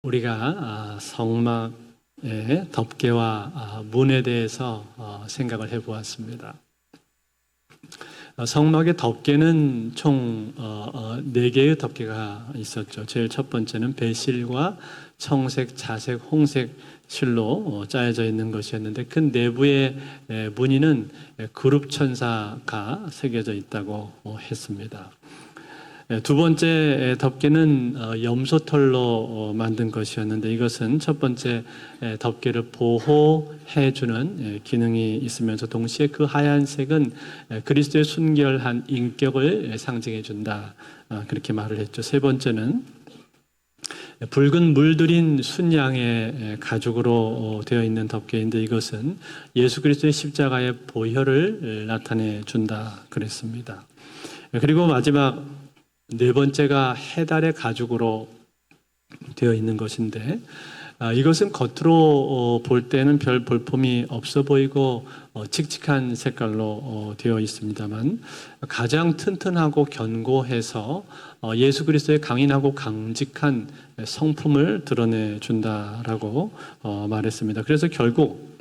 우리가 성막의 덮개와 문에 대해서 생각을 해보았습니다. 성막의 덮개는 총 4개의 덮개가 있었죠. 제일 첫 번째는 배실과 청색, 자색, 홍색 실로 짜여져 있는 것이었는데 그 내부의 무늬는 그룹 천사가 새겨져 있다고 했습니다. 두 번째 덮개는 염소털로 만든 것이었는데 이것은 첫 번째 덮개를 보호해주는 기능이 있으면서 동시에 그 하얀색은 그리스도의 순결한 인격을 상징해준다, 그렇게 말을 했죠. 세 번째는 붉은 물들인 순양의 가죽으로 되어 있는 덮개인데 이것은 예수 그리스도의 십자가의 보혈을 나타내 준다 그랬습니다. 그리고 마지막 네 번째가 해달의 가죽으로 되어 있는 것인데 이것은 겉으로 볼 때는 별 볼품이 없어 보이고 칙칙한 색깔로 되어 있습니다만 가장 튼튼하고 견고해서 예수 그리스도의 강인하고 강직한 성품을 드러내 준다라고 말했습니다. 그래서 결국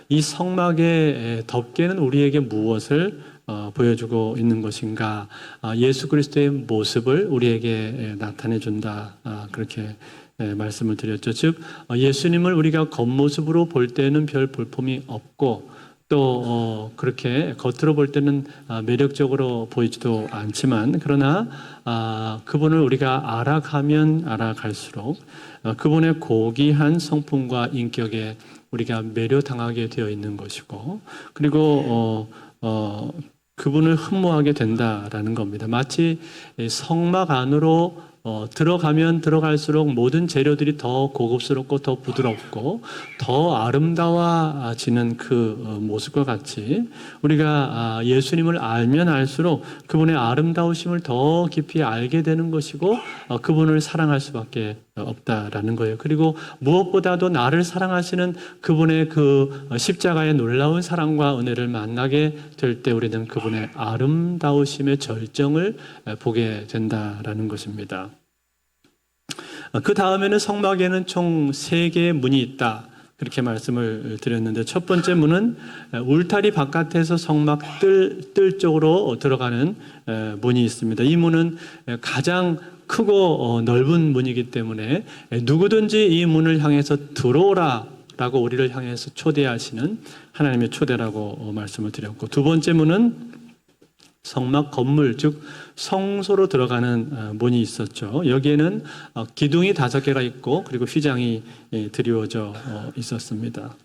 이 성막의 덮개는 우리에게 무엇을 보여주고 있는 것인가? 예수 그리스도의 모습을 우리에게 나타내 준다, 그렇게 말씀을 드렸죠. 즉 예수님을 우리가 겉모습으로 볼 때는 별 볼품이 없고 또 그렇게 겉으로 볼 때는 매력적으로 보이지도 않지만 그러나 그분을 우리가 알아가면 알아갈수록 그분의 고귀한 성품과 인격에 우리가 매료당하게 되어 있는 것이고 그리고 그분을 흠모하게 된다라는 겁니다. 마치 성막 안으로 들어가면 들어갈수록 모든 재료들이 더 고급스럽고 더 부드럽고 더 아름다워지는 그 모습과 같이 우리가 예수님을 알면 알수록 그분의 아름다우심을 더 깊이 알게 되는 것이고 그분을 사랑할 수밖에 없다라는 거예요. 그리고 무엇보다도 나를 사랑하시는 그분의 그 십자가의 놀라운 사랑과 은혜를 만나게 될 때 우리는 그분의 아름다우심의 절정을 보게 된다라는 것입니다. 그 다음에는 성막에는 총 3개의 문이 있다, 그렇게 말씀을 드렸는데 첫 번째 문은 울타리 바깥에서 성막 뜰 쪽으로 들어가는 문이 있습니다. 이 문은 가장 크고 넓은 문이기 때문에 누구든지 이 문을 향해서 들어오라 라고 우리를 향해서 초대하시는 하나님의 초대라고 말씀을 드렸고, 두 번째 문은 성막 건물, 즉 성소로 들어가는 문이 있었죠. 여기에는 기둥이 5개가 있고 그리고 휘장이 드리워져 있었습니다.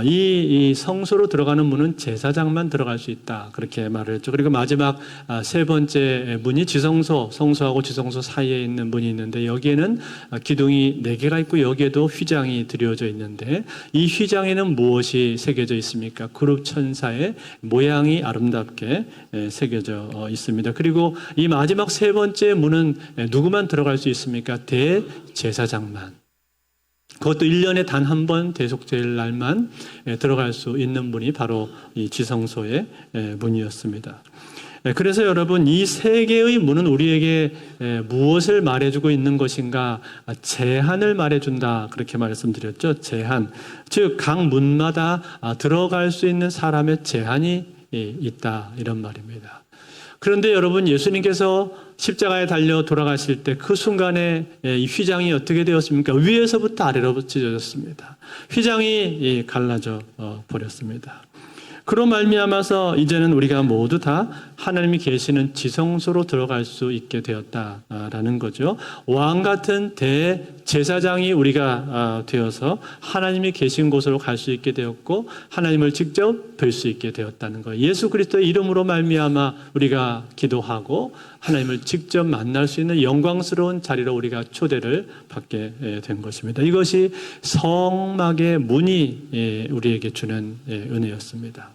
이 성소로 들어가는 문은 제사장만 들어갈 수 있다, 그렇게 말을 했죠. 그리고 마지막 세 번째 문이 지성소, 성소하고 지성소 사이에 있는 문이 있는데 여기에는 기둥이 4개가 있고 여기에도 휘장이 드려져 있는데 이 휘장에는 무엇이 새겨져 있습니까? 그룹 천사의 모양이 아름답게 새겨져 있습니다. 그리고 이 마지막 세 번째 문은 누구만 들어갈 수 있습니까? 대제사장만. 그것도 1년에 단 한 번 대속제일 날만 들어갈 수 있는 문이 바로 이 지성소의 문이었습니다. 그래서 여러분, 이 3개의 문은 우리에게 무엇을 말해주고 있는 것인가? 제한을 말해준다, 그렇게 말씀드렸죠. 제한. 즉 각 문마다 들어갈 수 있는 사람의 제한이 있다, 이런 말입니다. 그런데 여러분, 예수님께서 십자가에 달려 돌아가실 때 그 순간에 이 휘장이 어떻게 되었습니까? 위에서부터 아래로 찢어졌습니다. 휘장이 갈라져 버렸습니다. 그로 말미암아서 이제는 우리가 모두 다 하나님이 계시는 지성소로 들어갈 수 있게 되었다라는 거죠. 왕 같은 대제사장이 우리가 되어서 하나님이 계신 곳으로 갈 수 있게 되었고 하나님을 직접 뵐 수 있게 되었다는 거예요. 예수 그리스도의 이름으로 말미암아 우리가 기도하고 하나님을 직접 만날 수 있는 영광스러운 자리로 우리가 초대를 받게 된 것입니다. 이것이 성막의 문이 우리에게 주는 은혜였습니다.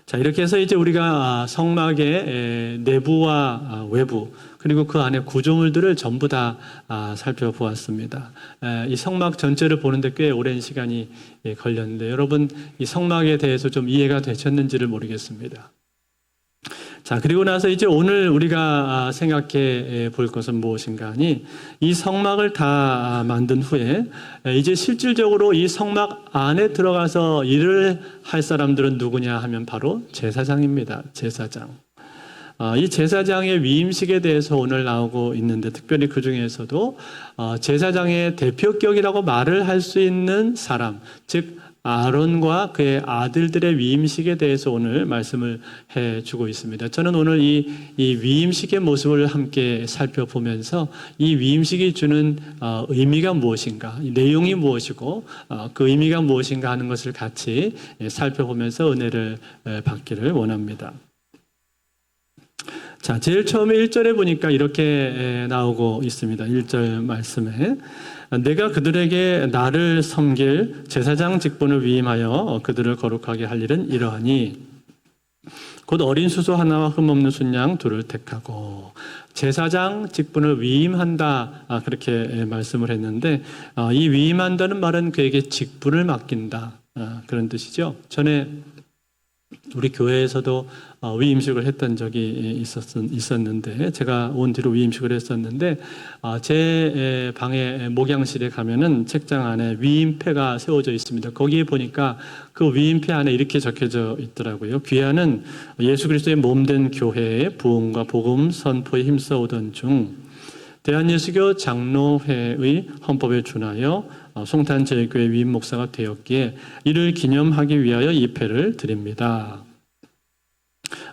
자, 이렇게 해서 이제 우리가 성막의 내부와 외부 그리고 그 안에 구조물들을 전부 다 살펴보았습니다. 이 성막 전체를 보는데 꽤 오랜 시간이 걸렸는데 여러분, 이 성막에 대해서 좀 이해가 되셨는지를 모르겠습니다. 자, 그리고 나서 이제 오늘 우리가 생각해 볼 것은 무엇인가 하니 이 성막을 다 만든 후에 이제 실질적으로 이 성막 안에 들어가서 일을 할 사람들은 누구냐 하면 바로 제사장입니다. 제사장. 이 제사장의 위임식에 대해서 오늘 나오고 있는데 특별히 그 중에서도 제사장의 대표격이라고 말을 할 수 있는 사람, 즉 아론과 그의 아들들의 위임식에 대해서 오늘 말씀을 해주고 있습니다. 저는 오늘 이 위임식의 모습을 함께 살펴보면서 이 위임식이 주는 의미가 무엇인가, 내용이 무엇이고 그 의미가 무엇인가 하는 것을 같이 살펴보면서 은혜를 받기를 원합니다. 자, 제일 처음에 1절에 보니까 이렇게 나오고 있습니다. 1절 말씀에 내가 그들에게 나를 섬길 제사장 직분을 위임하여 그들을 거룩하게 할 일은 이러하니 곧 어린 수소 하나와 흠없는 순양 둘을 택하고 제사장 직분을 위임한다 그렇게 말씀을 했는데 이 위임한다는 말은 그에게 직분을 맡긴다 그런 뜻이죠. 전에 우리 교회에서도 위임식을 했던 적이 있었는데 제가 온 뒤로 위임식을 했었는데 제 방의 목양실에 가면은 책장 안에 위임패가 세워져 있습니다. 거기에 보니까 그 위임패 안에 이렇게 적혀져 있더라고요. 귀하는 예수 그리스도의 몸된 교회의 부흥과 복음 선포에 힘써오던 중 대한예수교 장로회의 헌법에 준하여 송탄제일교회 위임 목사가 되었기에 이를 기념하기 위하여 이 패를 드립니다.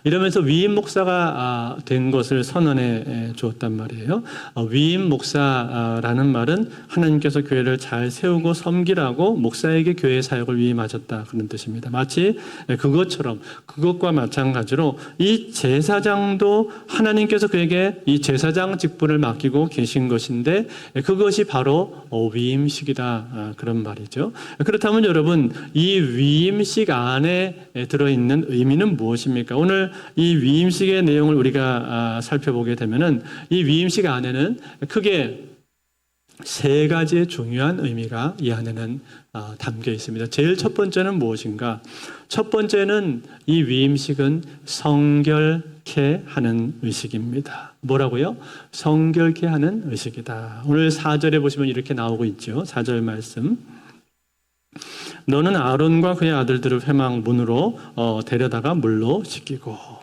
이러면서 위임 목사가 된 것을 선언해 주었단 말이에요. 위임 목사라는 말은 하나님께서 교회를 잘 세우고 섬기라고 목사에게 교회 사역을 위임하셨다 그런 뜻입니다. 마치 그것처럼 그것과 마찬가지로 이 제사장도 하나님께서 그에게 이 제사장 직분을 맡기고 계신 것인데 그것이 바로 위임식이다 그런 말이죠. 그렇다면 여러분 이 위임식 안에 들어있는 의미는 무엇입니까? 오늘 이 위임식의 내용을 우리가 살펴보게 되면은 이 위임식 안에는 크게 세 가지의 중요한 의미가 이 안에는 담겨 있습니다. 제일 첫 번째는 무엇인가? 첫 번째는 이 위임식은 성결케 하는 의식입니다. 뭐라고요? 성결케 하는 의식이다. 오늘 4절에 보시면 이렇게 나오고 있죠. 4절 말씀. 너는 아론과 그의 아들들을 회막 문으로 데려다가 물로 씻기고.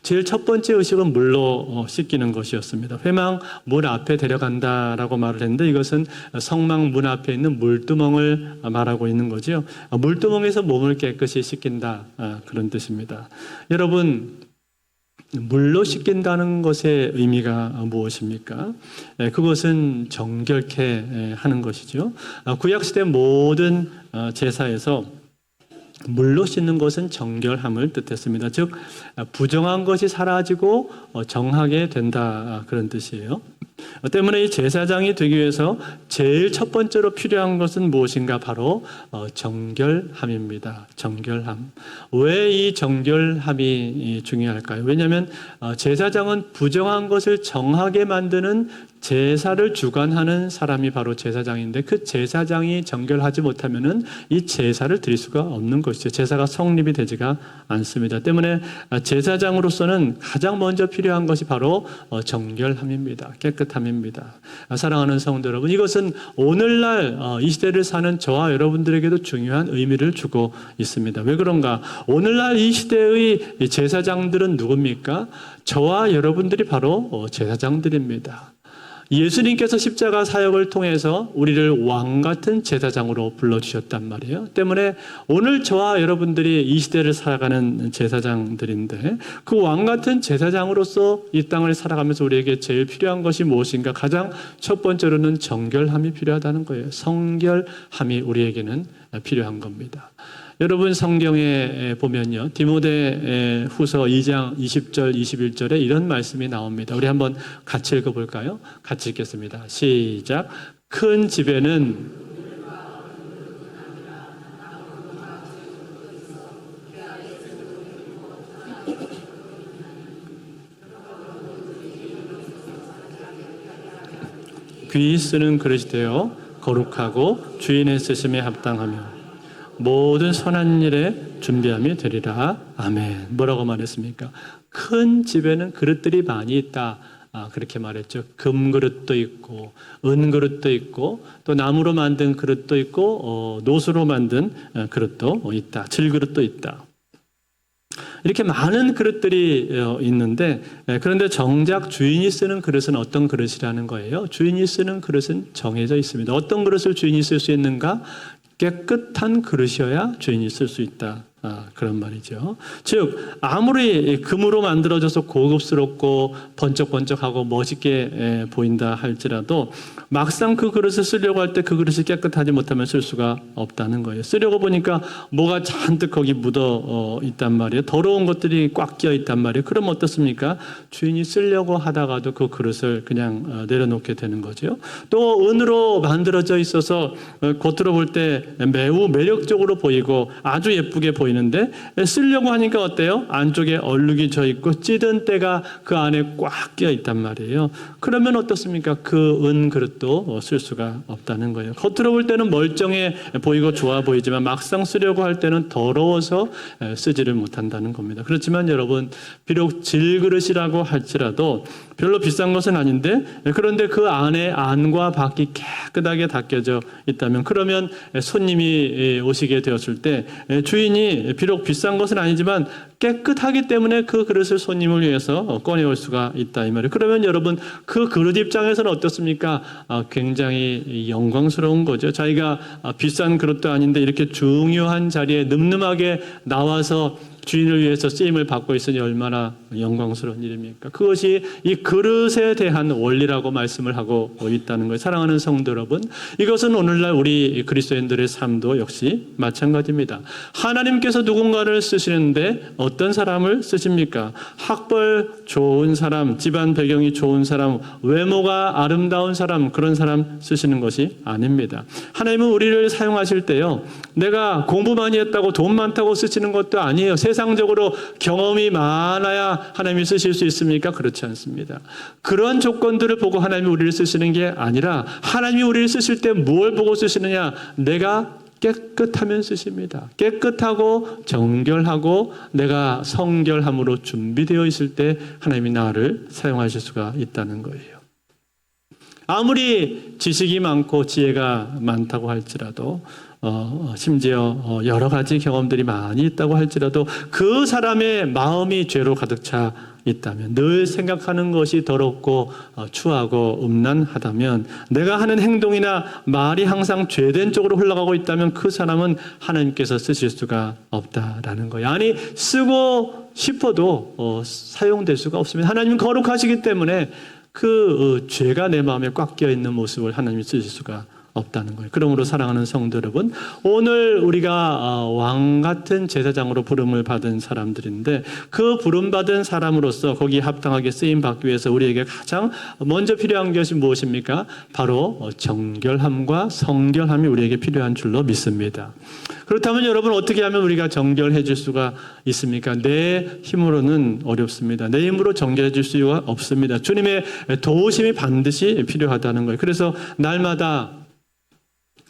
제일 첫 번째 의식은 물로 씻기는 것이었습니다. 회막 문 앞에 데려간다라고 말을 했는데 이것은 성막 문 앞에 있는 물두멍을 말하고 있는 거죠. 물두멍에서 몸을 깨끗이 씻긴다 그런 뜻입니다. 여러분 물로 씻긴다는 것의 의미가 무엇입니까? 그것은 정결케 하는 것이죠. 구약시대 모든 제사에서 물로 씻는 것은 정결함을 뜻했습니다. 즉 부정한 것이 사라지고 정하게 된다 그런 뜻이에요. 때문에 이 제사장이 되기 위해서 제일 첫 번째로 필요한 것은 무엇인가? 바로 정결함입니다. 정결함. 왜 이 정결함이 중요할까요? 왜냐하면 제사장은 부정한 것을 정하게 만드는 제사를 주관하는 사람이 바로 제사장인데 그 제사장이 정결하지 못하면은 이 제사를 드릴 수가 없는 것이죠. 제사가 성립이 되지가 않습니다. 때문에 제사장으로서는 가장 먼저 필요한 것이 바로 정결함입니다. 깨끗함입니다. 사랑하는 성도 여러분, 이것은 오늘날 이 시대를 사는 저와 여러분들에게도 중요한 의미를 주고 있습니다. 왜 그런가? 오늘날 이 시대의 제사장들은 누굽니까? 저와 여러분들이 바로 제사장들입니다. 예수님께서 십자가 사역을 통해서 우리를 왕 같은 제사장으로 불러주셨단 말이에요. 때문에 오늘 저와 여러분들이 이 시대를 살아가는 제사장들인데 그 왕 같은 제사장으로서 이 땅을 살아가면서 우리에게 제일 필요한 것이 무엇인가? 가장 첫 번째로는 정결함이 필요하다는 거예요. 성결함이 우리에게는 필요한 겁니다. 여러분 성경에 보면요. 디모데 후서 2장 20절 21절에 이런 말씀이 나옵니다. 우리 한번 같이 읽어볼까요? 같이 읽겠습니다. 시작. 큰 집에는 귀 쓰는 그릇이 되어 거룩하고 주인의 쓰심에 합당하며 모든 선한 일에 준비함이 되리라. 아멘. 뭐라고 말했습니까? 큰 집에는 그릇들이 많이 있다. 그렇게 말했죠. 금그릇도 있고 은그릇도 있고 또 나무로 만든 그릇도 있고 노수로 만든 그릇도 있다. 질그릇도 있다. 이렇게 많은 그릇들이 있는데 그런데 정작 주인이 쓰는 그릇은 어떤 그릇이라는 거예요? 주인이 쓰는 그릇은 정해져 있습니다. 어떤 그릇을 주인이 쓸 수 있는가? 깨끗한 그릇이어야 주인이 쓸 수 있다. 그런 말이죠. 즉 아무리 금으로 만들어져서 고급스럽고 번쩍번쩍하고 멋있게 보인다 할지라도 막상 그 그릇을 쓰려고 할 때 그 그릇이 깨끗하지 못하면 쓸 수가 없다는 거예요. 쓰려고 보니까 뭐가 잔뜩 거기 묻어 있단 말이에요. 더러운 것들이 꽉 끼어 있단 말이에요. 그럼 어떻습니까? 주인이 쓰려고 하다가도 그 그릇을 그냥 내려놓게 되는 거죠. 또 은으로 만들어져 있어서 겉으로 볼 때 매우 매력적으로 보이고 아주 예쁘게 보이는데 쓰려고 하니까 어때요? 안쪽에 얼룩이 져 있고 찌든 때가 그 안에 꽉 끼어 있단 말이에요. 그러면 어떻습니까? 그 은 그릇도 쓸 수가 없다는 거예요. 겉으로 볼 때는 멀쩡해 보이고 좋아 보이지만 막상 쓰려고 할 때는 더러워서 쓰지를 못한다는 겁니다. 그렇지만 여러분, 비록 질그릇이라고 할지라도 별로 비싼 것은 아닌데 그런데 그 안에 안과 밖이 깨끗하게 닦여져 있다면 그러면 손님이 오시게 되었을 때 주인이 비록 비싼 것은 아니지만 깨끗하기 때문에 그 그릇을 손님을 위해서 꺼내올 수가 있다 이 말이에요. 그러면 여러분 그 그릇 입장에서는 어떻습니까? 굉장히 영광스러운 거죠. 자기가 비싼 그릇도 아닌데 이렇게 중요한 자리에 늠름하게 나와서 주인을 위해서 쓰임을 받고 있으니 얼마나 영광스러운 일입니까? 그것이 이 그릇에 대한 원리라고 말씀을 하고 있다는 거예요. 사랑하는 성도 여러분, 이것은 오늘날 우리 그리스도인들의 삶도 역시 마찬가지입니다. 하나님께서 누군가를 쓰시는데 어떤 사람을 쓰십니까? 학벌 좋은 사람, 집안 배경이 좋은 사람, 외모가 아름다운 사람, 그런 사람 쓰시는 것이 아닙니다. 하나님은 우리를 사용하실 때요, 내가 공부 많이 했다고 돈 많다고 쓰시는 것도 아니에요. 세상적으로 경험이 많아야 하나님이 쓰실 수 있습니까? 그렇지 않습니다. 그런 조건들을 보고 하나님이 우리를 쓰시는 게 아니라 하나님이 우리를 쓰실 때 뭘 보고 쓰시느냐? 내가 깨끗하면 쓰십니다. 깨끗하고 정결하고 내가 성결함으로 준비되어 있을 때 하나님이 나를 사용하실 수가 있다는 거예요. 아무리 지식이 많고 지혜가 많다고 할지라도 심지어 여러 가지 경험들이 많이 있다고 할지라도 그 사람의 마음이 죄로 가득 차 있다면, 늘 생각하는 것이 더럽고 추하고 음란하다면, 내가 하는 행동이나 말이 항상 죄된 쪽으로 흘러가고 있다면 그 사람은 하나님께서 쓰실 수가 없다라는 거예요. 아니 쓰고 싶어도 사용될 수가 없습니다. 하나님은 거룩하시기 때문에 그 죄가 내 마음에 꽉 끼어 있는 모습을 하나님이 쓰실 수가 없다는 거예요. 그러므로 사랑하는 성도 여러분, 오늘 우리가 왕 같은 제사장으로 부름을 받은 사람들인데 그 부름받은 사람으로서 거기에 합당하게 쓰임받기 위해서 우리에게 가장 먼저 필요한 것이 무엇입니까? 바로 정결함과 성결함이 우리에게 필요한 줄로 믿습니다. 그렇다면 여러분, 어떻게 하면 우리가 정결해질 수가 있습니까? 내 힘으로는 어렵습니다. 내 힘으로 정결해질 수가 없습니다. 주님의 도우심이 반드시 필요하다는 거예요. 그래서 날마다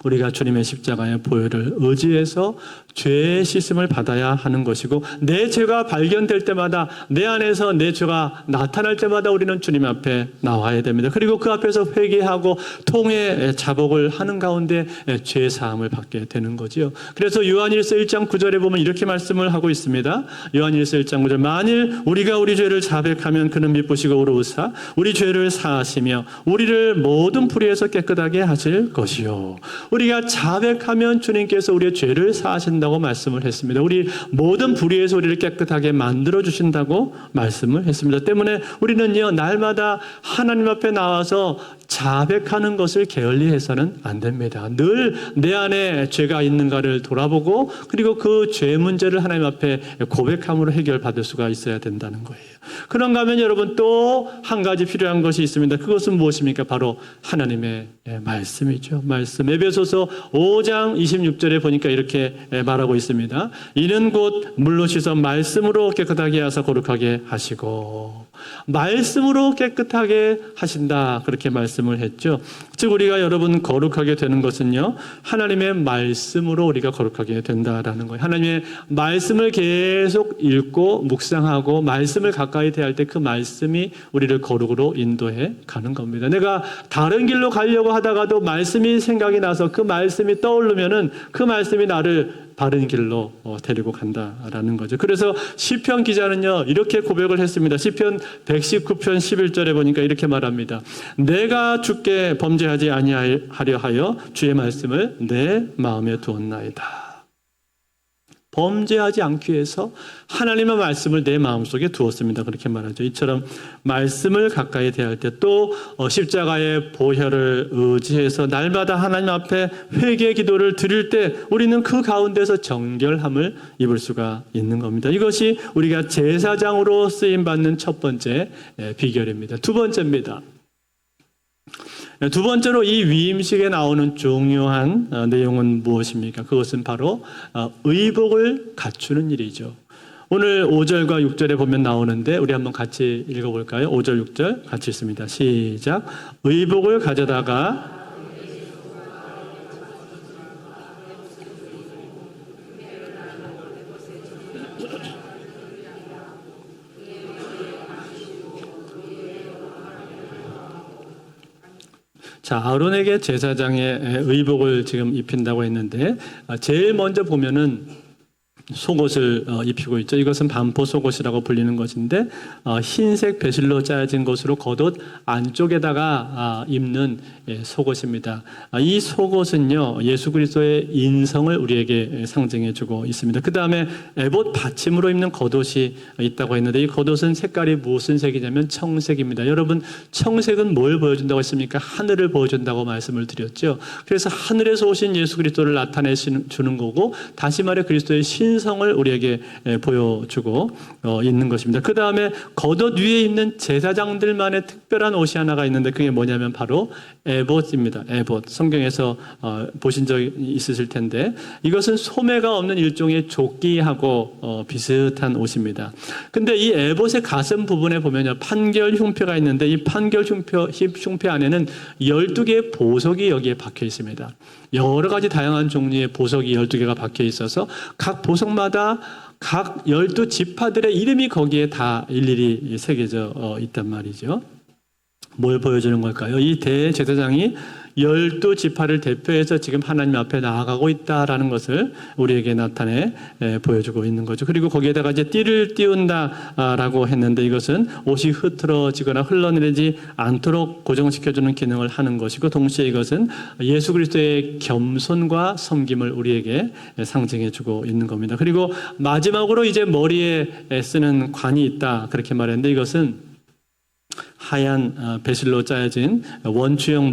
우리가 주님의 십자가의 보혈을 의지해서 죄의 씻음을 받아야 하는 것이고, 내 죄가 발견될 때마다, 내 안에서 내 죄가 나타날 때마다 우리는 주님 앞에 나와야 됩니다. 그리고 그 앞에서 회개하고 통회 자복을 하는 가운데 죄 사함을 받게 되는 거지요. 그래서 요한일서 1장 9절에 보면 이렇게 말씀을 하고 있습니다. 요한일서 1장 9절, 만일 우리가 우리 죄를 자백하면 그는 미쁘시고 의로우사 우리 죄를 사하시며 우리를 모든 불의에서 깨끗하게 하실 것이요. 우리가 자백하면 주님께서 우리의 죄를 사하신다고 말씀을 했습니다. 우리 모든 불의에서 우리를 깨끗하게 만들어 주신다고 말씀을 했습니다. 때문에 우리는요, 날마다 하나님 앞에 나와서 자백하는 것을 게을리해서는 안 됩니다. 늘 내 안에 죄가 있는가를 돌아보고, 그리고 그 죄 문제를 하나님 앞에 고백함으로 해결받을 수가 있어야 된다는 거예요. 그런가 하면 여러분, 또 한 가지 필요한 것이 있습니다. 그것은 무엇입니까? 바로 하나님의 말씀이죠. 말씀. 에베소 에베소서 5장 26절에 보니까 이렇게 말하고 있습니다. 이는 곧 물로 씻어 말씀으로 깨끗하게 하사 거룩하게 하시고, 말씀으로 깨끗하게 하신다, 그렇게 말씀을 했죠. 즉 우리가 여러분 거룩하게 되는 것은요, 하나님의 말씀으로 우리가 거룩하게 된다라는 거예요. 하나님의 말씀을 계속 읽고 묵상하고 말씀을 가까이 대할 때 그 말씀이 우리를 거룩으로 인도해 가는 겁니다. 내가 다른 길로 가려고 하다가도 말씀이 생각이 나서 그 말씀이 떠오르면은 그 말씀이 나를 바른 길로 데리고 간다라는 거죠. 그래서 시편 기자는요, 이렇게 고백을 했습니다. 시편 119편 11절에 보니까 이렇게 말합니다. 내가 주께 범죄하지 아니하려 하여 주의 말씀을 내 마음에 두었나이다. 범죄하지 않기 위해서 하나님의 말씀을 내 마음속에 두었습니다. 그렇게 말하죠. 이처럼 말씀을 가까이 대할 때 또 십자가의 보혈을 의지해서 날마다 하나님 앞에 회개 기도를 드릴 때 우리는 그 가운데서 정결함을 입을 수가 있는 겁니다. 이것이 우리가 제사장으로 쓰임받는 첫 번째 비결입니다. 두 번째입니다. 두 번째로 이 위임식에 나오는 중요한 내용은 무엇입니까? 그것은 바로 의복을 갖추는 일이죠. 오늘 5절과 6절에 보면 나오는데 우리 한번 같이 읽어볼까요? 5절, 6절 같이 읽습니다. 시작. 의복을 가져다가 자, 아론에게 제사장의 의복을 지금 입힌다고 했는데 제일 먼저 보면은 속옷을 입히고 있죠. 이것은 반포 속옷이라고 불리는 것인데 흰색 배실로 짜여진 것으로 겉옷 안쪽에다가 입는 속옷입니다. 이 속옷은요, 예수 그리스도의 인성을 우리에게 상징해주고 있습니다. 그 다음에 에봇 받침으로 입는 겉옷이 있다고 했는데 이 겉옷은 색깔이 무슨 색이냐면 청색입니다. 여러분, 청색은 뭘 보여준다고 했습니까? 하늘을 보여준다고 말씀을 드렸죠. 그래서 하늘에서 오신 예수 그리스도를 나타내주는 거고, 다시 말해 그리스도의 신성을 우리에게 보여주고 있는 것입니다. 그 다음에 겉옷 위에 입는 제사장들만의 특별한 옷이 하나가 있는데 그게 뭐냐면 바로 에봇입니다. 에봇. 성경에서 보신 적 있으실 텐데 이것은 소매가 없는 일종의 조끼하고 비슷한 옷입니다. 근데 이 에봇의 가슴 부분에 보면요, 판결 흉표가 있는데 이 판결 흉표 안에는 12개의 보석이 여기에 박혀 있습니다. 여러 가지 다양한 종류의 보석이 12개가 박혀 있어서 각 보석마다 각 12지파들의 이름이 거기에 다 일일이 새겨져 있단 말이죠. 뭘 보여주는 걸까요? 이 대제사장이 12지파를 대표해서 지금 하나님 앞에 나아가고 있다라는 것을 우리에게 나타내 보여주고 있는 거죠. 그리고 거기에다가 이제 띠를 띄운다라고 했는데 이것은 옷이 흐트러지거나 흘러내리지 않도록 고정시켜주는 기능을 하는 것이고, 동시에 이것은 예수 그리스도의 겸손과 섬김을 우리에게 상징해주고 있는 겁니다. 그리고 마지막으로 이제 머리에 쓰는 관이 있다, 그렇게 말했는데 이것은 하얀 배실로 짜여진 원추형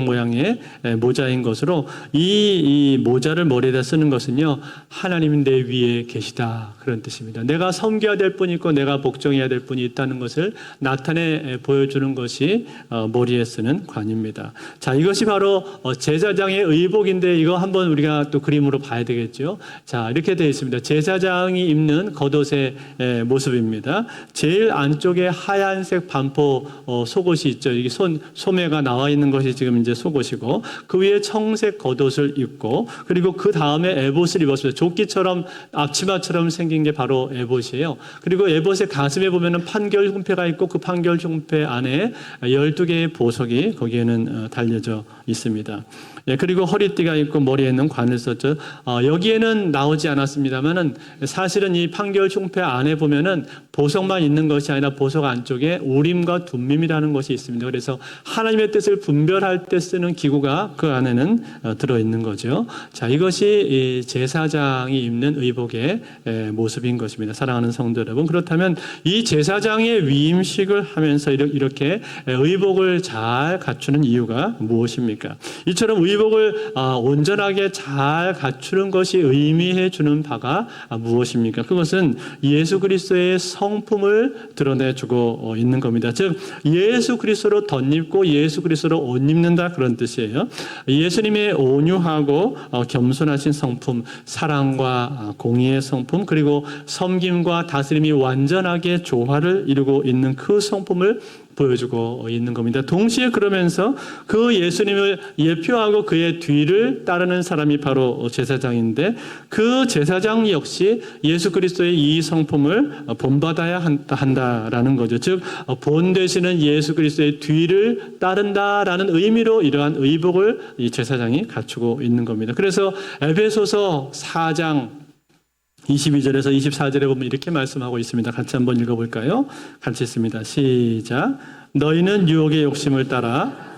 모양의 모자인 것으로 이 모자를 머리에다 쓰는 것은요, 하나님 내 위에 계시다, 그런 뜻입니다. 내가 섬겨야 될 분이 있고 내가 복종해야 될 분이 있다는 것을 나타내 보여주는 것이 머리에 쓰는 관입니다. 자, 이것이 바로 제사장의 의복인데 이거 한번 우리가 또 그림으로 봐야 되겠죠. 자, 이렇게 되어 있습니다. 제사장이 입는 겉옷의 모습입니다. 제일 안쪽에 하얀색 반포 속옷이 있죠. 이게 소매가 나와 있는 것이 지금 이제 속옷이고, 그 위에 청색 겉옷을 입고, 그리고 그 다음에 에봇을 입었습니다. 조끼처럼 앞치마처럼 생긴 게 바로 에봇이에요. 그리고 에봇의 가슴에 보면은 판결 흉패가 있고 그 판결 흉패 안에 12개의 보석이 거기에는 달려져 있습니다. 그리고 허리띠가 있고 머리에는 관을 썼죠. 여기에는 나오지 않았습니다만은 사실은 이 판결 흉패 안에 보면은 보석만 있는 것이 아니라 보석 안쪽에 우림과 둠밈이라는 것이 있습니다. 그래서 하나님의 뜻을 분별할 때 쓰는 기구가 그 안에는 들어있는 거죠. 자, 이것이 제사장이 입는 의복의 모습인 것입니다. 사랑하는 성도 여러분, 그렇다면 이 제사장의 위임식을 하면서 이렇게 의복을 잘 갖추는 이유가 무엇입니까? 이처럼 의복을 온전하게 잘 갖추는 것이 의미해 주는 바가 무엇입니까? 그것은 예수 그리스도의 성품을 드러내주고 있는 겁니다. 겁니다. 즉 예수 그리스도로 덧입고 예수 그리스도로 옷 입는다 그런 뜻이에요. 예수님의 온유하고 겸손하신 성품, 사랑과 공의의 성품, 그리고 섬김과 다스림이 완전하게 조화를 이루고 있는 그 성품을 보여주고 있는 겁니다. 동시에 그러면서 그 예수님을 예표하고 그의 뒤를 따르는 사람이 바로 제사장인데 그 제사장 역시 예수 그리스도의 이 성품을 본받아야 한다라는 거죠. 즉 본 되시는 예수 그리스도의 뒤를 따른다라는 의미로 이러한 의복을 이 제사장이 갖추고 있는 겁니다. 그래서 에베소서 4장 22절에서 24절에 보면 이렇게 말씀하고 있습니다. 같이 한번 읽어볼까요? 같이 있습니다. 시작. 너희는 유혹의 욕심을 따라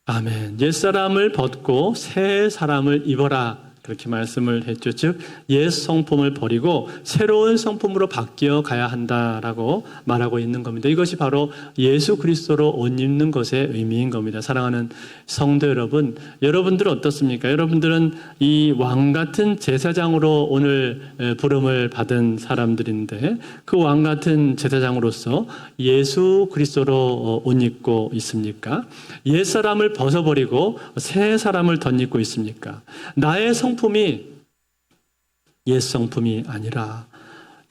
아멘. 옛사람을 벗고 새 사람을 입어라. 그렇게 말씀을 했죠. 즉 옛 성품을 버리고 새로운 성품으로 바뀌어 가야 한다라고 말하고 있는 겁니다. 이것이 바로 예수 그리스도로 옷 입는 것의 의미인 겁니다. 사랑하는 성도 여러분, 여러분들은 어떻습니까? 여러분들은 이 왕 같은 제사장으로 오늘 부름을 받은 사람들인데 그 왕 같은 제사장으로서 예수 그리스도로 옷 입고 있습니까? 옛 사람을 벗어버리고 새 사람을 덧입고 있습니까? 나의 성품이 옛 성품이 아니라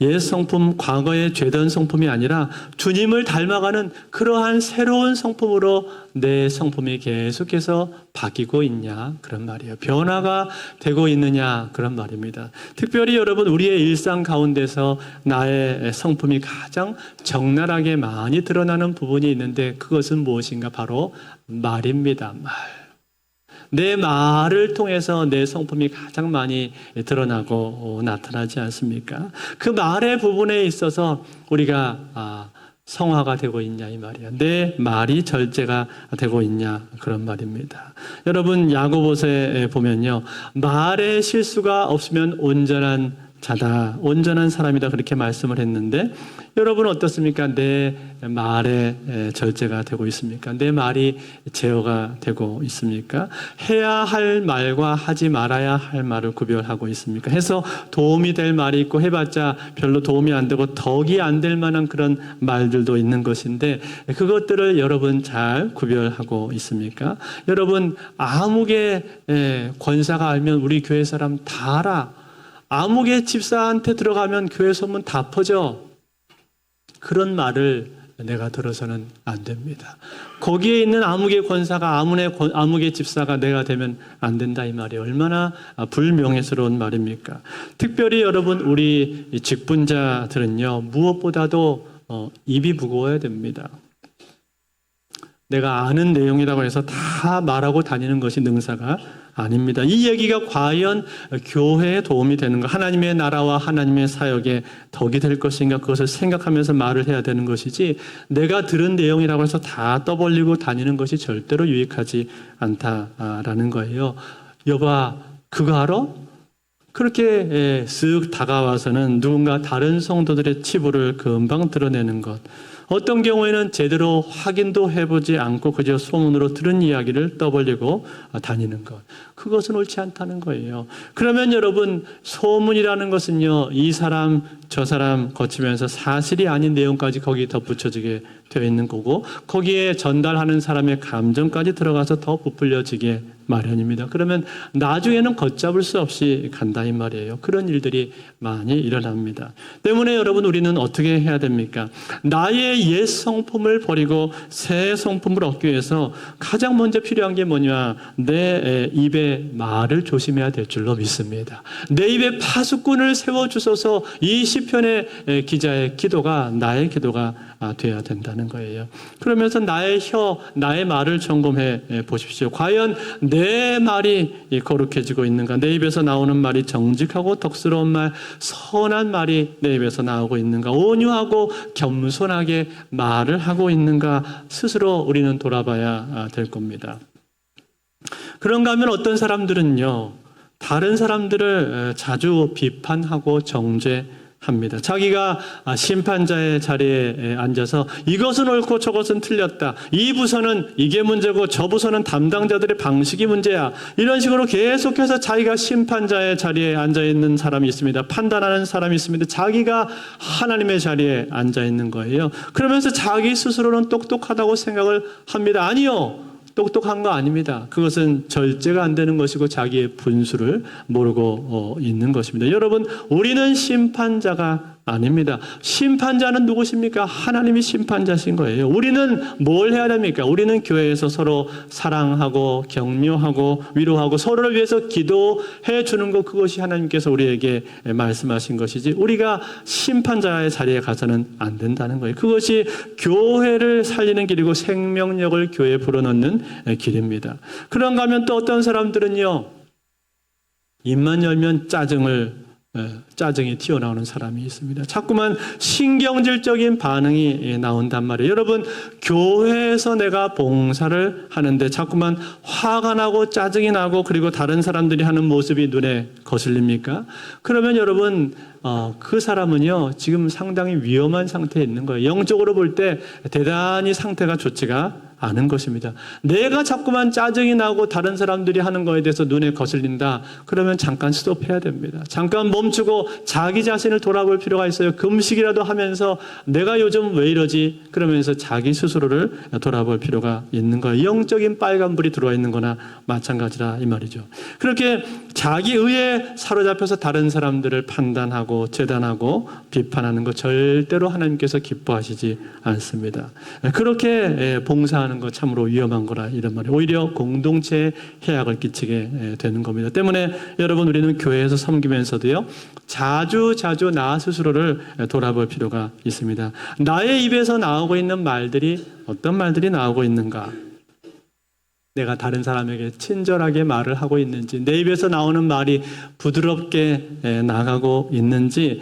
옛 성품, 과거에 죄던 성품이 아니라 주님을 닮아가는 그러한 새로운 성품으로 내 성품이 계속해서 바뀌고 있냐 그런 말이에요. 변화가 되고 있느냐 그런 말입니다. 특별히 여러분 우리의 일상 가운데서 나의 성품이 가장 적나라하게 많이 드러나는 부분이 있는데 그것은 무엇인가? 바로 말입니다. 말. 내 말을 통해서 내 성품이 가장 많이 드러나고 나타나지 않습니까? 그 말의 부분에 있어서 우리가 성화가 되고 있냐 이 말이야. 내 말이 절제가 되고 있냐 그런 말입니다. 여러분 야고보서에 보면요. 말에 실수가 없으면 온전한 자다, 온전한 사람이다 그렇게 말씀을 했는데 여러분 어떻습니까? 내 말에 절제가 되고 있습니까? 내 말이 제어가 되고 있습니까? 해야 할 말과 하지 말아야 할 말을 구별하고 있습니까? 해서 도움이 될 말이 있고 해봤자 별로 도움이 안 되고 덕이 안 될 만한 그런 말들도 있는 것인데 그것들을 여러분 잘 구별하고 있습니까? 여러분 암흑의 권사가 알면 우리 교회 사람 다 알아. 암흑의 집사한테 들어가면 교회 소문 다 퍼져. 그런 말을 내가 들어서는 안 됩니다. 거기에 있는 암흑의 권사가 암흑의 집사가 내가 되면 안 된다 이 말이 얼마나 불명예스러운 말입니까? 특별히 여러분 우리 직분자들은요 무엇보다도 입이 무거워야 됩니다. 내가 아는 내용이라고 해서 다 말하고 다니는 것이 능사가 아닙니다. 이 얘기가 과연 교회에 도움이 되는가? 하나님의 나라와 하나님의 사역에 덕이 될 것인가? 그것을 생각하면서 말을 해야 되는 것이지 내가 들은 내용이라고 해서 다 떠벌리고 다니는 것이 절대로 유익하지 않다라는 거예요. 여봐, 그거 알아? 그렇게 쓱 다가와서는 누군가 다른 성도들의 치부를 금방 드러내는 것. 어떤 경우에는 제대로 확인도 해보지 않고 그저 소문으로 들은 이야기를 떠벌리고 다니는 것. 그것은 옳지 않다는 거예요. 그러면 여러분 소문이라는 것은요. 이 사람 저 사람 거치면서 사실이 아닌 내용까지 거기 덧붙여지게 되어 있는 거고 거기에 전달하는 사람의 감정까지 들어가서 더 부풀려지게 마련입니다. 그러면 나중에는 걷잡을 수 없이 간다 이 말이에요. 그런 일들이 많이 일어납니다. 때문에 여러분 우리는 어떻게 해야 됩니까? 나의 옛 성품을 버리고 새 성품을 얻기 위해서 가장 먼저 필요한 게 뭐냐? 내 입에 말을 조심해야 될 줄로 믿습니다. 내 입에 파수꾼을 세워주소서 이 시편의 기자의 기도가 나의 기도가 돼야 된다는 거예요. 그러면서 나의 나의 말을 점검해 보십시오. 과연 내 말이 거룩해지고 있는가? 내 입에서 나오는 말이 정직하고 덕스러운 말, 선한 말이 내 입에서 나오고 있는가? 온유하고 겸손하게 말을 하고 있는가? 스스로 우리는 돌아봐야 될 겁니다. 그런가 하면 어떤 사람들은요, 다른 사람들을 자주 비판하고 정죄 합니다. 자기가 심판자의 자리에 앉아서 이것은 옳고 저것은 틀렸다. 이 부서는 이게 문제고 저 부서는 담당자들의 방식이 문제야. 이런 식으로 계속해서 자기가 심판자의 자리에 앉아 있는 사람이 있습니다. 판단하는 사람이 있습니다. 자기가 하나님의 자리에 앉아 있는 거예요. 그러면서 자기 스스로는 똑똑하다고 생각을 합니다. 아니요. 똑똑한 거 아닙니다. 그것은 절제가 안 되는 것이고 자기의 분수를 모르고 있는 것입니다. 여러분, 우리는 심판자가 아닙니다. 심판자는 누구십니까? 하나님이 심판자신 거예요. 우리는 뭘 해야 됩니까? 우리는 교회에서 서로 사랑하고 격려하고 위로하고 서로를 위해서 기도해 주는 것, 그것이 하나님께서 우리에게 말씀하신 것이지 우리가 심판자의 자리에 가서는 안 된다는 거예요. 그것이 교회를 살리는 길이고 생명력을 교회에 불어넣는 길입니다. 그런가 하면 또 어떤 사람들은요, 입만 열면 짜증이 튀어나오는 사람이 있습니다. 자꾸만 신경질적인 반응이 나온단 말이에요. 여러분, 교회에서 내가 봉사를 하는데 자꾸만 화가 나고 짜증이 나고 그리고 다른 사람들이 하는 모습이 눈에 거슬립니까? 그러면 여러분, 그 사람은요, 지금 상당히 위험한 상태에 있는 거예요. 영적으로 볼 때 대단히 상태가 좋지가 않은 것입니다. 내가 자꾸만 짜증이 나고 다른 사람들이 하는 거에 대해서 눈에 거슬린다. 그러면 잠깐 스톱해야 됩니다. 잠깐 멈추고 자기 자신을 돌아볼 필요가 있어요. 금식이라도 하면서 내가 요즘 왜 이러지? 그러면서 자기 스스로를 돌아볼 필요가 있는 거예요. 영적인 빨간불이 들어와 있는 거나 마찬가지라 이 말이죠. 그렇게 자기 의에 사로잡혀서 다른 사람들을 판단하고 재단하고 비판하는 것 절대로 하나님께서 기뻐하시지 않습니다. 그렇게 봉사하는 거 참으로 위험한 거라 이런 말이에요. 오히려 공동체에 해악을 끼치게 되는 겁니다. 때문에 여러분, 우리는 교회에서 섬기면서도요, 자주 나 스스로를 돌아볼 필요가 있습니다. 나의 입에서 나오고 있는 말들이 어떤 말들이 나오고 있는가? 내가 다른 사람에게 친절하게 말을 하고 있는지, 내 입에서 나오는 말이 부드럽게 나가고 있는지,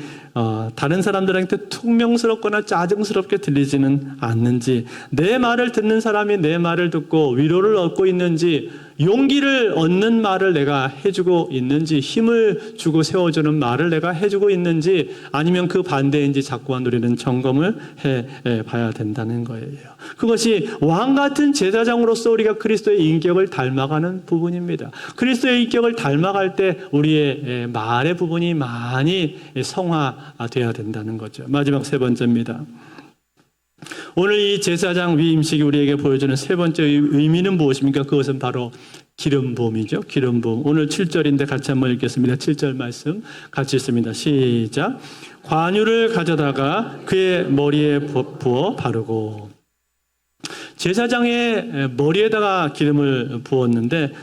다른 사람들한테 퉁명스럽거나 짜증스럽게 들리지는 않는지, 내 말을 듣는 사람이 내 말을 듣고 위로를 얻고 있는지, 용기를 얻는 말을 내가 해주고 있는지, 힘을 주고 세워주는 말을 내가 해주고 있는지, 아니면 그 반대인지 자꾸만 우리는 점검을 해봐야 된다는 거예요. 그것이 왕 같은 제사장으로서 우리가 그리스도의 인격을 닮아가는 부분입니다. 그리스도의 인격을 닮아갈 때 우리의 말의 부분이 많이 성화돼야 된다는 거죠. 마지막 세 번째입니다. 오늘 이 제사장 위임식이 우리에게 보여주는 세 번째 의미는 무엇입니까? 그것은 바로 기름 부음이죠. 기름 부음. 오늘 7절인데 같이 한번 읽겠습니다. 7절 말씀 같이 읽습니다. 시작. 관유를 가져다가 그의 머리에 부어 바르고. 제사장의 머리에다가 기름을 부었는데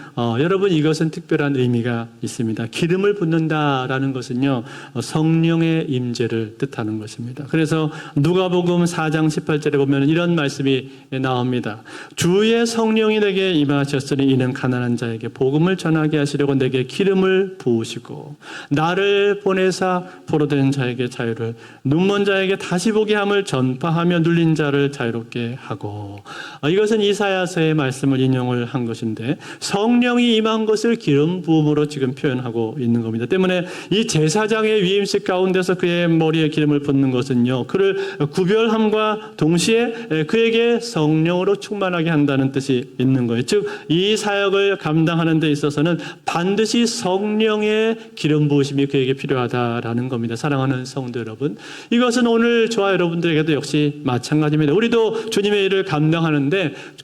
여러분, 이것은 특별한 의미가 있습니다. 기름을 붓는다라는 것은요, 성령의 임재를 뜻하는 것입니다. 그래서 누가복음 4장 18절에 보면 이런 말씀이 나옵니다. 주의 성령이 내게 임하셨으니 이는 가난한 자에게 복음을 전하게 하시려고 내게 기름을 부으시고 나를 보내사 포로된 자에게 자유를, 눈먼 자에게 다시 보게 함을 전파하며 눌린 자를 자유롭게 하고. 이것은 이사야서의 말씀을 인용을 한 것인데 성령이 임한 것을 기름 부음으로 지금 표현하고 있는 겁니다. 때문에 이 제사장의 위임식 가운데서 그의 머리에 기름을 붓는 것은요, 그를 구별함과 동시에 그에게 성령으로 충만하게 한다는 뜻이 있는 거예요. 즉, 이 사역을 감당하는 데 있어서는 반드시 성령의 기름 부으심이 그에게 필요하다라는 겁니다. 사랑하는 성도 여러분, 이것은 오늘 저와 여러분들에게도 역시 마찬가지입니다. 우리도 주님의 일을 감당하는데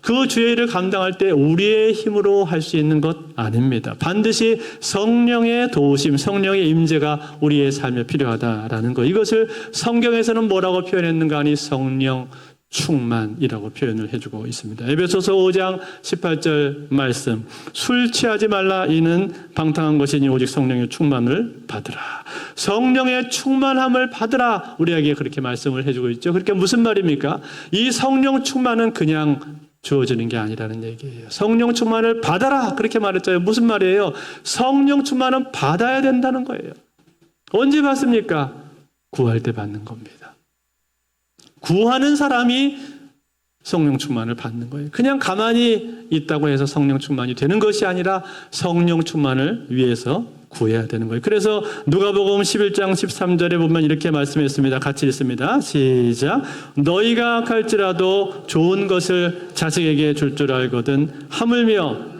그 주의 일을 감당할 때 우리의 힘으로 할 수 있는 것 아닙니다. 반드시 성령의 도우심, 성령의 임재가 우리의 삶에 필요하다라는 것. 이것을 성경에서는 뭐라고 표현했는가 하니 성령 충만이라고 표현을 해주고 있습니다. 에베소서 5장 18절 말씀, 술 취하지 말라 이는 방탕한 것이니 오직 성령의 충만을 받으라. 성령의 충만함을 받으라, 우리에게 그렇게 말씀을 해주고 있죠. 그러니까 무슨 말입니까? 이 성령 충만은 그냥 주어지는 게 아니라는 얘기예요. 성령 충만을 받아라, 그렇게 말했잖아요. 무슨 말이에요? 성령 충만은 받아야 된다는 거예요. 언제 받습니까? 구할 때 받는 겁니다. 구하는 사람이 성령 충만을 받는 거예요. 그냥 가만히 있다고 해서 성령 충만이 되는 것이 아니라 성령 충만을 위해서 구해야 되는 거예요. 그래서 누가복음 11장 13절에 보면 이렇게 말씀했습니다. 같이 읽습니다. 시작. 너희가 악할지라도 좋은 것을 자식에게 줄 줄 알거든 하물며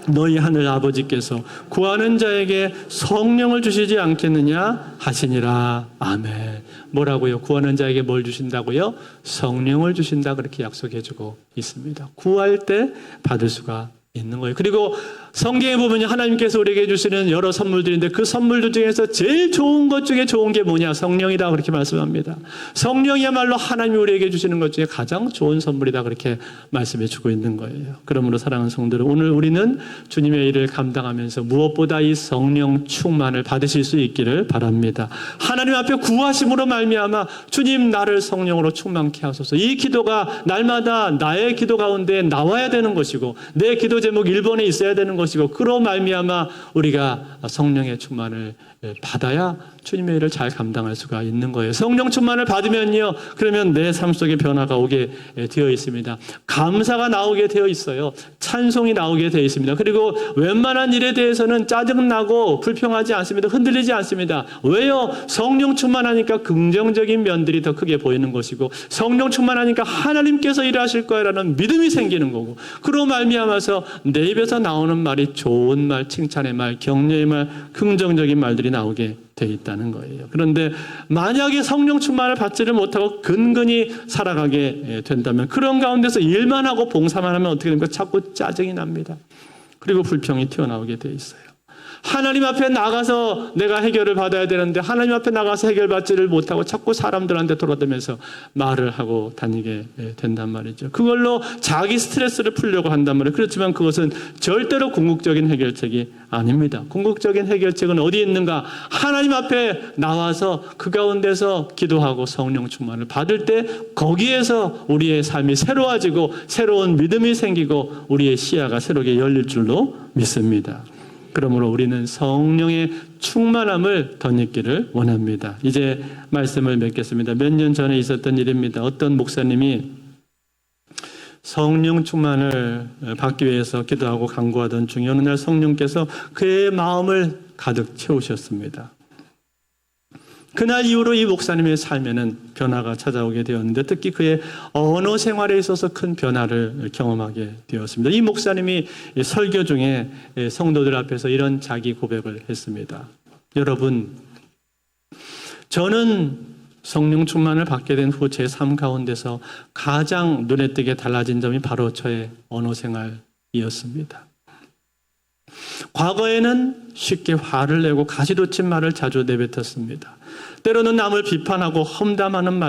너희 하늘 아버지께서 구하는 자에게 성령을 주시지 않겠느냐 하시니라. 아멘. 뭐라고요? 구하는 자에게 뭘 주신다고요? 성령을 주신다. 그렇게 약속해주고 있습니다. 구할 때 받을 수가 있는 거예요. 그리고 성경에 보면 하나님께서 우리에게 주시는 여러 선물들인데 그 선물들 중에서 제일 좋은 것 중에 좋은 게 뭐냐? 성령이다. 그렇게 말씀합니다. 성령이야말로 하나님이 우리에게 주시는 것 중에 가장 좋은 선물이다. 그렇게 말씀해 주고 있는 거예요. 그러므로 사랑하는 성도들, 오늘 우리는 주님의 일을 감당하면서 무엇보다 이 성령 충만을 받으실 수 있기를 바랍니다. 하나님 앞에 구하심으로 말미암아 주님 나를 성령으로 충만케 하소서. 이 기도가 날마다 나의 기도 가운데 나와야 되는 것이고 내 기도 제목 1번에 있어야 되는 것이고 그로 말미암아 우리가 성령의 충만을 받아야 주님의 일을 잘 감당할 수가 있는 거예요. 성령 충만을 받으면요, 그러면 내 삶 속에 변화가 오게 되어 있습니다. 감사가 나오게 되어 있어요. 찬송이 나오게 되어 있습니다. 그리고 웬만한 일에 대해서는 짜증나고 불평하지 않습니다. 흔들리지 않습니다. 왜요? 성령 충만하니까 긍정적인 면들이 더 크게 보이는 것이고 성령 충만하니까 하나님께서 일하실 거라는 믿음이 생기는 거고 그로 말미암아서 내 입에서 나오는 말이 좋은 말, 칭찬의 말, 격려의 말, 긍정적인 말들이 나오게 돼 있다는 거예요. 그런데 만약에 성령 충만을 받지를 못하고 근근히 살아가게 된다면 그런 가운데서 일만 하고 봉사만 하면 어떻게 됩니까? 자꾸 짜증이 납니다. 그리고 불평이 튀어나오게 돼 있어요. 하나님 앞에 나가서 내가 해결을 받아야 되는데 하나님 앞에 나가서 해결받지를 못하고 자꾸 사람들한테 돌아다니면서 말을 하고 다니게 된단 말이죠. 그걸로 자기 스트레스를 풀려고 한단 말이에요. 그렇지만 그것은 절대로 궁극적인 해결책이 아닙니다. 궁극적인 해결책은 어디에 있는가? 하나님 앞에 나와서 그 가운데서 기도하고 성령 충만을 받을 때 거기에서 우리의 삶이 새로워지고 새로운 믿음이 생기고 우리의 시야가 새롭게 열릴 줄로 믿습니다. 그러므로 우리는 성령의 충만함을 덧입기를 원합니다. 이제 말씀을 맺겠습니다. 몇 년 전에 있었던 일입니다. 어떤 목사님이 성령 충만을 받기 위해서 기도하고 간구하던 중에 어느 날 성령께서 그의 마음을 가득 채우셨습니다. 그날 이후로 이 목사님의 삶에는 변화가 찾아오게 되었는데 특히 그의 언어 생활에 있어서 큰 변화를 경험하게 되었습니다. 이 목사님이 설교 중에 성도들 앞에서 이런 자기 고백을 했습니다. 여러분, 저는 성령 충만을 받게 된 후 제 삶 가운데서 가장 눈에 띄게 달라진 점이 바로 저의 언어 생활이었습니다. 과거에는 쉽게 화를 내고 가시돋친 말을 자주 내뱉었습니다. 때로는 남을 비판하고 험담하는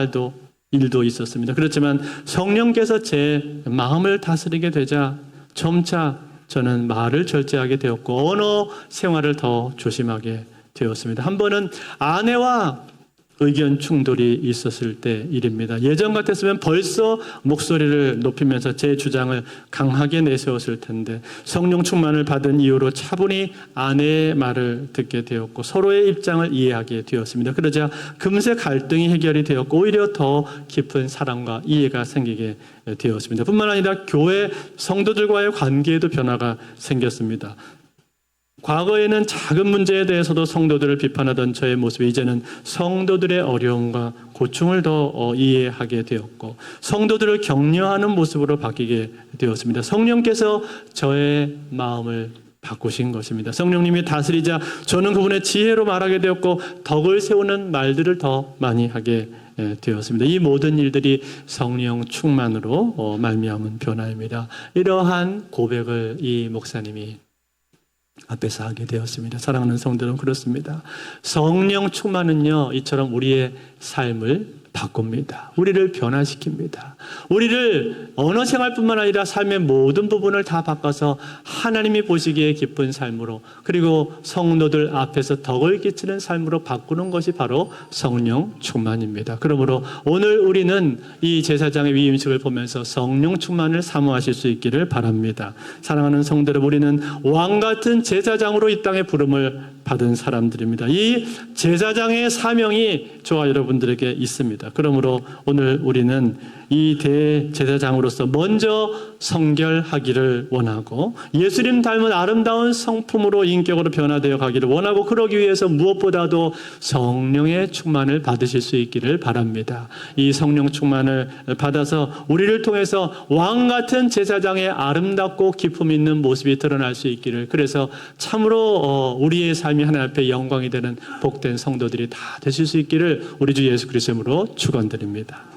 일도 있었습니다. 그렇지만 성령께서 제 마음을 다스리게 되자 점차 저는 말을 절제하게 되었고 언어 생활을 더 조심하게 되었습니다. 한 번은 아내와 의견 충돌이 있었을 때 일입니다. 예전 같았으면 벌써 목소리를 높이면서 제 주장을 강하게 내세웠을 텐데 성령 충만을 받은 이후로 차분히 아내의 말을 듣게 되었고 서로의 입장을 이해하게 되었습니다. 그러자 금세 갈등이 해결이 되었고 오히려 더 깊은 사랑과 이해가 생기게 되었습니다. 뿐만 아니라 교회 성도들과의 관계에도 변화가 생겼습니다. 과거에는 작은 문제에 대해서도 성도들을 비판하던 저의 모습이 이제는 성도들의 어려움과 고충을 더 이해하게 되었고 성도들을 격려하는 모습으로 바뀌게 되었습니다. 성령께서 저의 마음을 바꾸신 것입니다. 성령님이 다스리자 저는 그분의 지혜로 말하게 되었고 덕을 세우는 말들을 더 많이 하게 되었습니다. 이 모든 일들이 성령 충만으로 말미암은 변화입니다. 이러한 고백을 이 목사님이 앞에서 하게 되었습니다. 사랑하는 성도는 그렇습니다. 성령 충만은요, 이처럼 우리의 삶을 바꿉니다. 우리를 변화시킵니다. 우리를 언어 생활뿐만 아니라 삶의 모든 부분을 다 바꿔서 하나님이 보시기에 기쁜 삶으로 그리고 성도들 앞에서 덕을 끼치는 삶으로 바꾸는 것이 바로 성령 충만입니다. 그러므로 오늘 우리는 이 제사장의 위임식을 보면서 성령 충만을 사모하실 수 있기를 바랍니다. 사랑하는 성도 여러분, 우리는 왕같은 제사장으로 이 땅에 부름을 받은 사람들입니다. 이 제사장의 사명이 저와 여러분들에게 있습니다. 것입니다. 그러므로 오늘 우리는 이 대제사장으로서 먼저 성결하기를 원하고 예수님 닮은 아름다운 성품으로 인격으로 변화되어 가기를 원하고 그러기 위해서 무엇보다도 성령의 충만을 받으실 수 있기를 바랍니다. 이 성령 충만을 받아서 우리를 통해서 왕 같은 제사장의 아름답고 기품 있는 모습이 드러날 수 있기를, 그래서 참으로 우리의 삶이 하나님 앞에 영광이 되는 복된 성도들이 다 되실 수 있기를 우리 주 예수 그리스도로 축원드립니다.